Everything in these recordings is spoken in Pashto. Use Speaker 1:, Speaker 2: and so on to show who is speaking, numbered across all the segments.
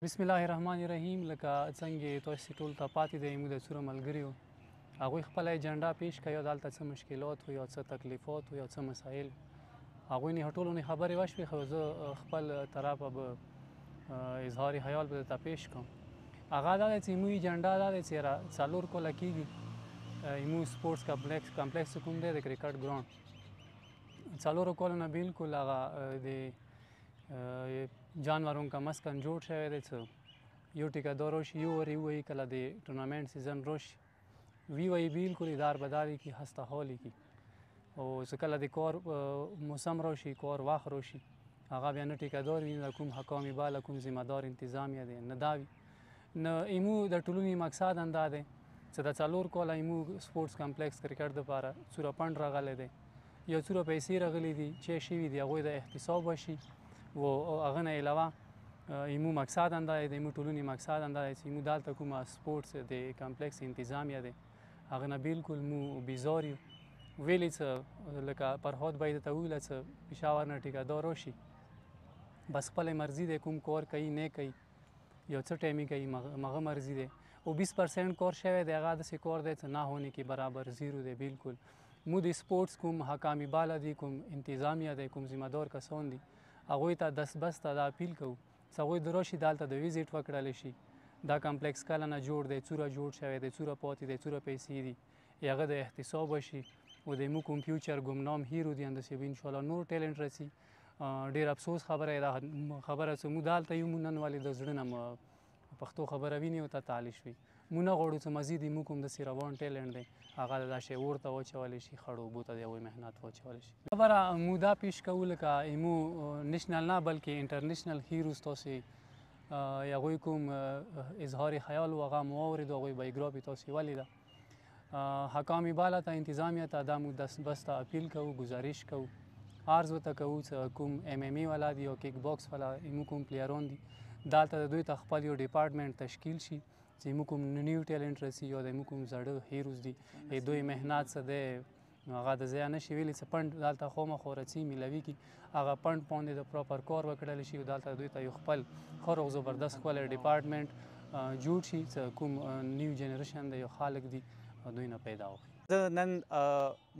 Speaker 1: بسم الله الرحمن الرحیم. لکه څنګه تاسو ټول ته پاتې دی موږ د څومره ملګري وو هغوی خپله اجنډا پیش کړه یا دلته څه مشکلات وو یا څه تکلیفات وو یا څه مسایل هغوی نه ټولو نه خبرې وشوې خو زه خپل طرفه به اظهار خیال به درته پیش کوم. هغه دا دی چې زموږ اجنډا دا دی چې 4 کاله کېږي زموږ سپورټس کمپلیکس کوم دی د کرکټ ګراوند 4 کالو نه بالکل هغه د جانوروں کا مسکن جوړ شوی دی چې یو ټیکهدار راشي یو ورې ووایي کله د ټورنامنټ سیزن راشي وی وایي بالکل ادار بداري کړي هسته حالي کړي او چې کله د کار موسم راشي کار وخت راشي هغه بیا نه ټیکهدار وي نه کوم حکامي باله کوم ذمه دار انتظامیه دی نه دا وي نه ایمو د ټولنې مقصد همدا دی چې د 4 کاله ایمو سپورټس کمپلیکس کرکټ دپاره څوره فنډ راغلی دی یا څوره پیسې راغلي دي چې شوي دي هغوی د احتساب وشي و هغه نه علاوه ایمو مقصد همدا دی د ایمو ټولنې مقصد همدا دی چې ایمو دلته کومه سپورټس د کمپلیکس انتظامیه دی هغه نه بالکل مو بیزار یو ویلې څه لکه فرهاد بای درته وویله څه پېښور نه ټیکهدار راشي بس خپله مرضي دی کوم کار کوي نه کوي یا څه ټایمي کوي مغه مرضي دی او 20% کار شوی دی هغه داسې کار دی چې نه هونې کې برابر زیرو دی بالکل مو د سپورټس کوم حکامي باله دی کوم انتظامیه دی کوم ذمه دار کسان دي هغوی ته دستبسته دا اپیل کوو چې هغوی د راشي دلته د ویزیټ وکړلی شي دا کمپلیکس کله نه جوړ دی څوره جوړ شوی دی څوره پاتې دی څوره پیسې دي هغه د احتساب وشي او د موږ کوم فیوچر ګمنام هیرو دي همداسې به انشاءالله نور ټیلنټ رسي ډېر افسوس خبره دا خبره چې موږ دلته یو موږ نن ولې د زړه نه پښتو خبره ویني او ته تعالی شوي موږ نه غواړو چې مزید موږ کوم داسې روان ټیلنټ دی هغه د دا شعور ته واچولی شي خړو اوبو ته د هغوی محنت واچولی شي خبره موږ دا پیش کوو لکه ایمو نشنل نه بلکې انټرنیشنل هیروز تاسې هغوی کوم اظهار خیال و هغه مو واورېدو هغوی بایوګرافي تاسې ولیده حکامي باله ته انتظامیه ته دا موږ دستبسته اپیل کوو ګزارش کوو عرض ورته کوو چې کوم ایم ایم ای والا دي او کیک باکس والا ایمو کوم پلیران دي دلته د دوی ته خپل یو ډپارټمنټ تشکیل شي چې موږ کوم نیو ټیلنټ رسي یا د موږ کوم زاړه هیروز دي دوی محنت څه دی هغه د ضایع نشي ویلي چې فنډ دلته خامخا رسي میلوي کړي هغه فنډ باندې د پراپر کار وکړلی شي او دلته دوی ته یو خپل ښه او زبردست ښکلی ډپارټمنټ جوړ شي چې کوم نیو جنریشن دی یو خلک دي دوی نه پیدا وکړي.
Speaker 2: زه نن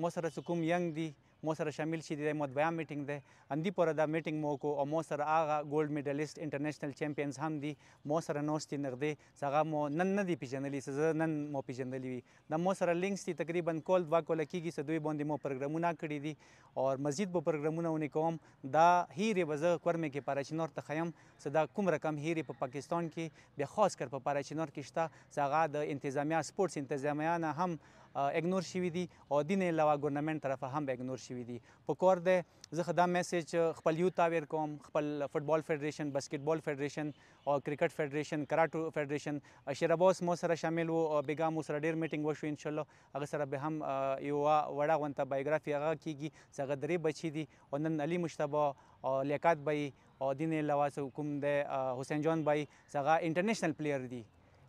Speaker 2: مو سره چې کوم ینګ دي مو سره شامل شي د مطبعه میټینګ دی همدې پوره دا میټینګ مو وکړو او مو سره هغه ګولډ میډلیسټ انټرنیشنل چمپینز هم دي مو سره ناست دي نږدې چې هغه مو نن نه دي پېژندلي چې زه نن مو پېژندلي وي دا مو سره لینکس دي تقریبا کال 2 کاله کېږي چې دوی باندې مو پروګرامونه کړي دي او مزید به پروګرامونه ونې کوم دا هیرې به زه کورمې کې پاراچینار ته ښیم چې دا کوم رقم هیرې په پاکستان کې بیا خاص کر په پاراچینار کې شته چې هغه د انتظامیه سپورټس انتظامیه نه هم اګنور شوي دي او دې نه علاوه ګورنمنټ طرفه هم اګنور شوي دي په کار دی زه دا میسج خپل یوت ته ویر کوم خپل فوټبال فیډریشن باسکټبال فیډریشن او کرکټ فیډریشن کراټو فیډریشن شیر عباس مو سره شامل وو او بیګا مو سره ډېر میټینګ وشو انشاءالله هغه سره به هم یو وړه غونته بایوګرافي هغه کېږي چې هغه 3 بچي دي او نن علي مشتبه او لیاقت بای او دې نه علاوه کوم دی حسین جان بای چې هغه انټرنیشنل پلیر دي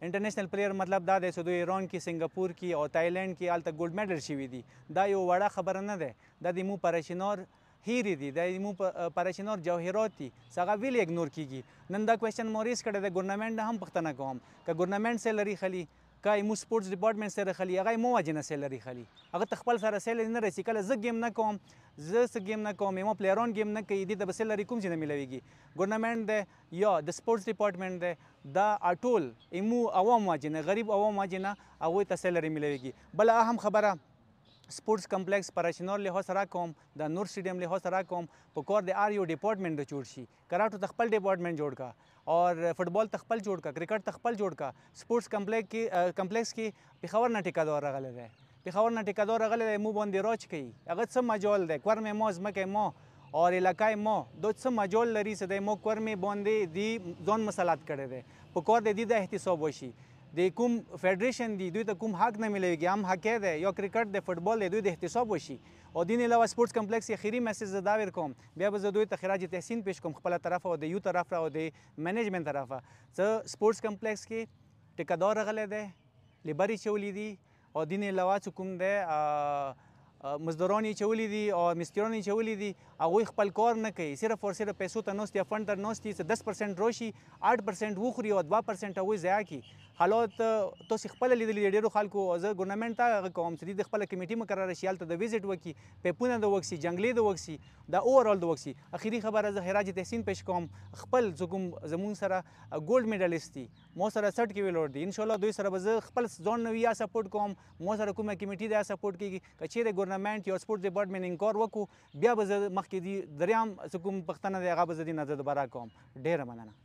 Speaker 2: انټرنیشنل پلیر مطلب دا دی چې دوی ایران کې سنګاپور کې او تایلند کې هلته ګولډ میډل شوي دي دا یو وړه خبره نه ده دا د مو پاراچینار هیرې دي دا مو پاراچینار جوهرات دي چې هغه ویلې اګنور کېږي نن دا کوېسچن مو ریز کړی دی ګورنمنټ نه هم پوښتنه کوم که ګورنمنټ سیلري خلي که مو سپورټس ډپارټمنټ سره خلي هغه مو وجې نه سیلري خلي هغه ته خپل سره سیلري نه رسي کله زه گیم نه کوم زه څه گیم نه کوم مو پلیران گیم نه کوي دې ته به سیلري کوم ځای نه میلویږي ګورنمنټ دی یا د سپورټس ډپارټمنټ دی دا ټول ایمو عوام وجې نه غریب عوام وجې نه هغوی ته سیلري میلویږي بله اهم خبره سپورټس کمپلیکس پاراچینار لحاظ سره کوم د نور سټیډیم لحاظ سره کوم په کار د آر یو ډپارټمنټ د جوړ شي کراټو ته خپل ډپارټمنټ جوړ کا اور فټبال ته خپل جوړ کا کرکټ ته خپل جوړ کا سپورټس کمپلیکس کې پېښور نه ټیکهدار راغلی دی پېښور نه ټیکهدار راغلی دی مو باندې راج کوي هغه څه مجال دی کورمې ما ځمکې ما اور علاقای ما دو څه مجال لري چې دی مو کورمې باندې دی ځان مسلط کړی دی په کار د دې د احتساب وشي د کوم فیډریشن دي دوی ته کوم حق نه میلویږي هم حق دی یا کرکټ د فوټبال دی دوی د احتساب وشي او دین علاوه سپورټس کمپلیکس اخیری میسج زه دا ور کوم بیا به زه دوی ته خراج تحسین پیش کوم خپل طرف او د یو طرف او د منیجمنت طرفه چې سپورټس کمپلیکس کې ټیکهدار راغلی دی لیبرې چولی دي او دین علاوه چې کوم دی مزدوران یې چولی دي او مستریان یې چولی دي هغوی خپل کار نه کوي صرف اور صرف پیسو ته ناست یا فنډ ته ناست دي 10% راشي 8% وخوري او 2% هغوی ضایع کړي حالات تاسې خپله لیدلي دي ډېرو خلکو زه ګورنمنټ ته هغه کوم چې دوی د خپله کمیټي مقرره شي هلته د ویزټ وکړي پیپونه د وکسي جنګلې د وکسي دا اوورال د وکسي اخري خبره زه خراج تحسین پیش کوم خپل چې کوم زمونږ سره ګولډ میډالیست دي ما سره سرټیفیکیټ دی انشاءالله دوی سره به زه خپل ځان نه یا سپورټ کوم ما سره کومه کمیټي ده سپورټ کیږي که چیرې ګورنمنټ یا سپورټ ډپارټمنټ انکار وکړو بیا به زه مخکې دي دریم چې کوم پښتنه دی هغه به زه دې نه زه دوباره کوم ډېره مننه